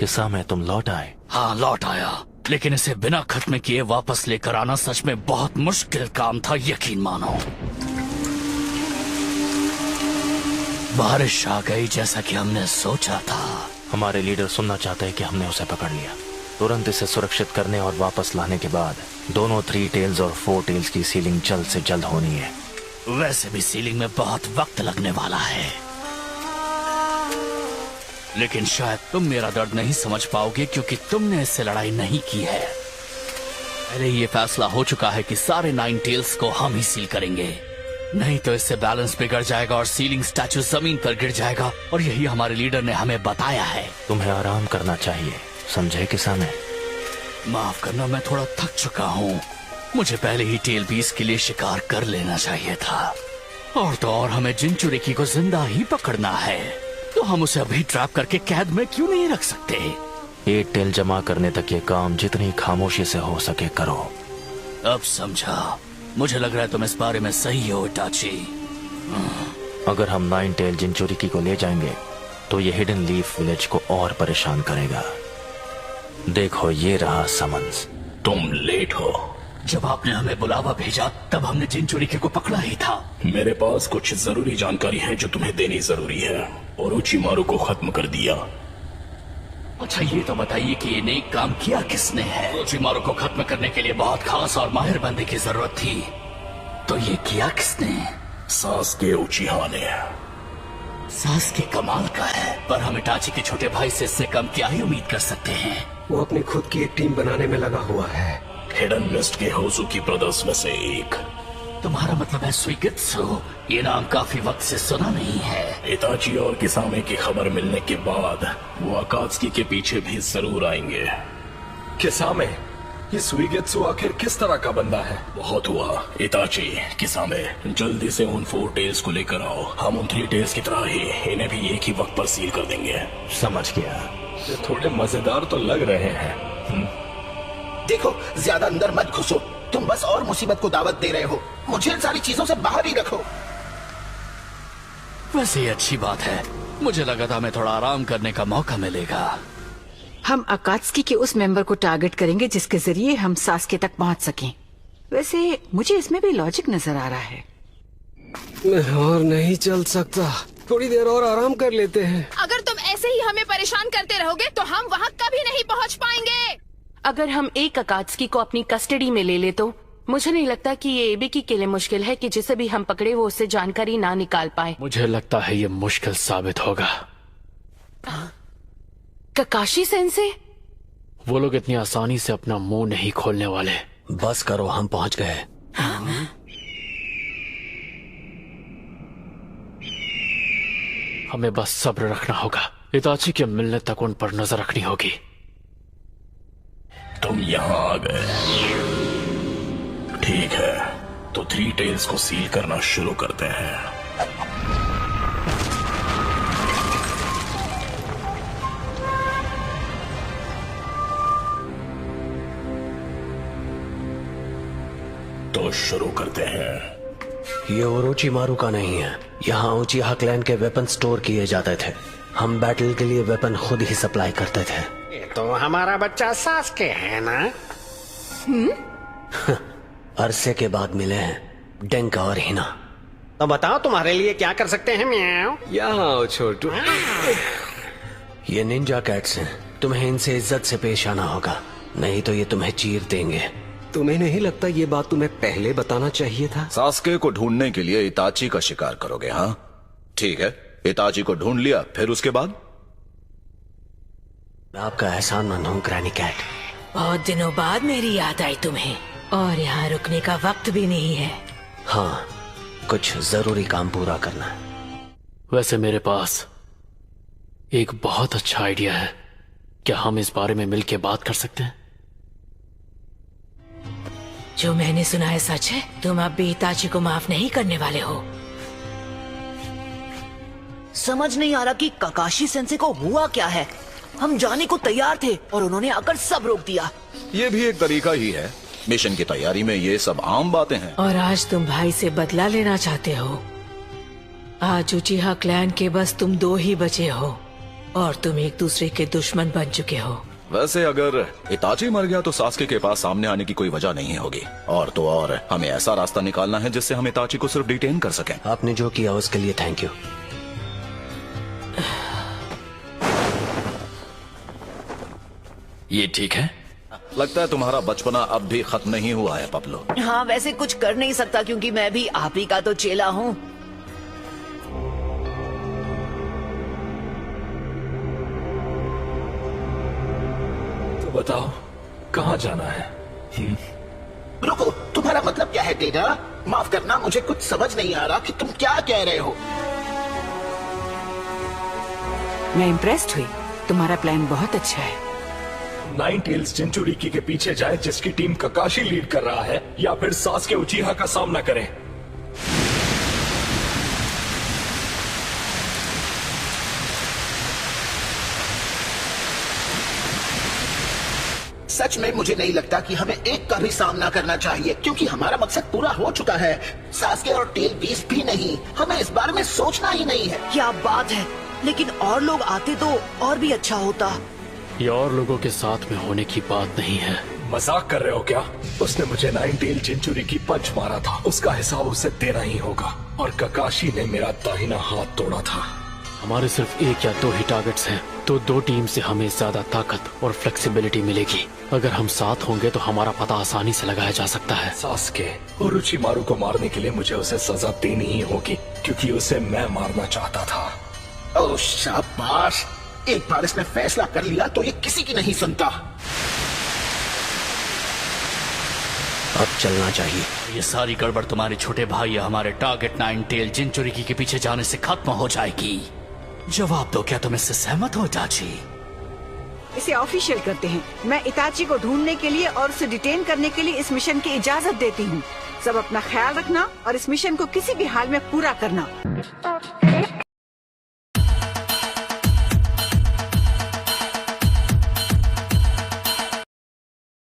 किसामे तुम लौट आए? हाँ, लौट आया, लेकिन इसे बिना खत्म किए वापस लेकर आना सच में बहुत मुश्किल काम था, यकीन मानो। बारिश आ गई जैसा कि हमने सोचा था। हमारे लीडर सुनना चाहते हैं कि हमने उसे पकड़ लिया। तुरंत इसे सुरक्षित करने और वापस लाने के बाद दोनों 3 टेल्स और 4 टेल्स की सीलिंग जल्द से जल्द होनी है। वैसे भी सीलिंग में बहुत वक्त लगने वाला है, लेकिन शायद तुम मेरा दर्द नहीं समझ पाओगे क्योंकि तुमने इससे लड़ाई नहीं की है। पहले ये फैसला हो चुका है कि सारे 9 टेल्स को हम ही सील करेंगे, नहीं तो इससे बैलेंस बिगड़ जाएगा और सीलिंग स्टैचू जमीन पर गिर जाएगा, और यही हमारे लीडर ने हमें बताया है। तुम्हें आराम करना चाहिए, समझे किसामे? माफ करना, मैं थोड़ा थक चुका हूँ। मुझे पहले ही टेल बीस के लिए शिकार कर लेना चाहिए था, और तो और हमें जिनचुरिकी को जिंदा ही पकड़ना है, तो हम उसे अभी ट्रैप करके कैद में क्यों नहीं रख सकते? 8 टेल जमा करने तक ये काम जितनी खामोशी से हो सके करो। अब समझा, मुझे लग रहा है तुम इस बारे में सही हो इटाची। अगर हम 9 टेल जिनचुरिकी को ले जाएंगे तो ये हिडन लीफ विलेज को और परेशान करेगा। देखो, ये रहा समन्स। तुम लेट हो। जब आपने हमें बुलावा भेजा तब हमने जिनचुरिकी को पकड़ा ही था। मेरे पास कुछ जरूरी जानकारी है जो तुम्हें देनी जरूरी है। ओरोचिमारू को खत्म कर दिया। अच्छा, ये तो बताइए कि ये नेक काम किया किसने है? ओरोचिमारू को खत्म करने के लिए बहुत खास और माहिर बंदे की जरूरत थी, तो ये किया किसने? सासुके उचिहा ने। सासुके कमाल का है, पर हम इटाची के छोटे भाई से इससे कम क्या ही उम्मीद कर सकते हैं? वो अपनी खुद की एक टीम बनाने में लगा हुआ है। हिडन लिस्ट के होजुकी ब्रदर्स में से एक। तुम्हारा मतलब है सुइगित्सु? ये नाम काफी वक्त से सुना नहीं है। इताची और किसामे की खबर मिलने के बाद वो अकात्सुकी के पीछे भी जरूर आएंगे। किसामे, ये सुइगित्सु आखिर किस तरह का बंदा है? बहुत हुआ। इताची, किसामे, जल्दी से उन 4 टेल्स को लेकर आओ। हम उन 3 टेल्स की तरह ही इन्हें भी एक ही वक्त पर सील कर देंगे। समझ गया। ये थोड़े मजेदार तो लग रहे हैं। देखो, ज्यादा अंदर मत घुसो, तुम बस और मुसीबत को दावत दे रहे हो। मुझे इन सारी चीजों से बाहर ही रखो। वैसे ये अच्छी बात है, मुझे लगा था हमें थोड़ा आराम करने का मौका मिलेगा। हम अकात्सुकी के उस मेंबर को टारगेट करेंगे जिसके जरिए हम सासुके तक पहुंच सकें। वैसे मुझे इसमें भी लॉजिक नजर आ रहा है। मैं और नहीं चल सकता, थोड़ी देर और आराम कर लेते हैं। अगर तुम ऐसे ही हमें परेशान करते रहोगे तो हम वहाँ कभी नहीं पहुँच पाएंगे। अगर हम एक अकात्सुकी को अपनी कस्टडी में ले ले तो मुझे नहीं लगता कि ये एबीकी के लिए मुश्किल है कि जिसे भी हम पकड़े वो उससे जानकारी ना निकाल पाए। मुझे लगता है ये मुश्किल साबित होगा। ककाशी सेंसे? वो लोग इतनी आसानी से अपना मुंह नहीं खोलने वाले। बस करो, हम पहुंच गए। हमें बस सब्र रखना होगा। इताची के मिलने तक उन पर नजर रखनी होगी। तुम यहाँ आ गए, ठीक है, तो 3 टेल्स को सील करना शुरू करते हैं। तो शुरू करते हैं। ये ओरोचिमारू का नहीं है। यहाँ उचिहा क्लैन के वेपन स्टोर किए जाते थे। हम बैटल के लिए वेपन खुद ही सप्लाई करते थे। ये तो हमारा बच्चा सासुके है ना? अरसे के बाद मिले हैं डेंका और हिना। तो बताओ तुम्हारे लिए क्या कर सकते हैं? म्याओ। यहाँ आओ छोटू। ये निंजा कैट्स हैं, तुम्हें इनसे इज्जत से पेश आना होगा, नहीं तो ये तुम्हें चीर देंगे। तुम्हें नहीं लगता ये बात तुम्हें पहले बताना चाहिए था? सासुके को ढूंढने के लिए इताची का शिकार करोगे? हाँ ठीक है, इताची को ढूंढ लिया, फिर उसके बाद? मैं आपका एहसानमंद हूँ ग्रैनी कैट। बहुत दिनों बाद मेरी याद आई तुम्हें, और यहाँ रुकने का वक्त भी नहीं है। हाँ, कुछ जरूरी काम पूरा करना है। वैसे मेरे पास एक बहुत अच्छा आइडिया है। क्या हम इस बारे में मिलकर बात कर सकते हैं? जो मैंने सुना है सच है? तुम अब भी इताची को माफ नहीं करने वाले हो? समझ नहीं आ रहा कि ककाशी सेंसे को हुआ क्या है। हम जाने को तैयार थे और उन्होंने आकर सब रोक दिया। ये भी एक तरीका ही है। मिशन की तैयारी में ये सब आम बातें हैं। और आज तुम भाई से बदला लेना चाहते हो। आज उचिहा क्लैन के बस तुम 2 ही बचे हो। और तुम एक दूसरे के दुश्मन बन चुके हो। वैसे अगर इताची मर गया तो सास्के के पास सामने आने की कोई वजह नहीं होगी। और तो और हमें ऐसा रास्ता निकालना है जिससे हम इताची को सिर्फ डिटेन कर सकें। आपने जो किया उसके लिए थैंक यू। ये ठीक है? लगता है तुम्हारा बचपना अब भी खत्म नहीं हुआ है पब्लो। हाँ, वैसे कुछ कर नहीं सकता क्योंकि मैं भी आप ही का तो चेला हूँ। तो बताओ कहाँ जाना है? रुको, तुम्हारा मतलब क्या है टेडा? माफ करना, मुझे कुछ समझ नहीं आ रहा कि तुम क्या कह रहे हो। मैं इम्प्रेस्ड हुई। तुम्हारा प्लान बहुत अच्छा है। नाइन टेल्स जिंचुरिकी के पीछे जाए जिसकी टीम ककाशी लीड कर रहा है, या फिर सास्के उचिहा का सामना करें? सच में मुझे नहीं लगता कि हमें एक का भी सामना करना चाहिए, क्योंकि हमारा मकसद पूरा हो चुका है। सास्के और टेल 20 भी नहीं। हमें इस बारे में सोचना ही नहीं है। क्या बात है, लेकिन और लोग आते तो और भी अच्छा होता। ये और लोगों के साथ में होने की बात नहीं है। मजाक कर रहे हो क्या? उसने मुझे नाइन टेल जिंचुरिकी पंच मारा था, उसका हिसाब उसे देना ही होगा। और ककाशी ने मेरा दाहिना हाथ तोड़ा था। हमारे सिर्फ 1 या 2 ही टारगेट्स हैं, तो 2 टीम से हमें ज्यादा ताकत और फ्लेक्सिबिलिटी मिलेगी। अगर हम साथ होंगे तो हमारा पता आसानी से लगाया जा सकता है। सास्के और उचिमारू को मारने के लिए मुझे उसे सजा देनी ही होगी, क्योंकि उसे मैं मारना चाहता था। ओह शाबाश, एक बार इसने फैसला कर लिया तो ये किसी की नहीं सुनता। अब चलना चाहिए। ये सारी गड़बड़ तुम्हारे छोटे भाई या हमारे टारगेट नाइन टेल जिंचुरिकी के पीछे जाने से खत्म हो जाएगी। जवाब दो, क्या तुम इससे सहमत हो इताची? इसे ऑफिशियल करते हैं। मैं इताची को ढूंढने के लिए और उसे डिटेन करने के लिए इस मिशन की इजाजत देती हूँ। सब अपना ख्याल रखना और इस मिशन को किसी भी हाल में पूरा करना।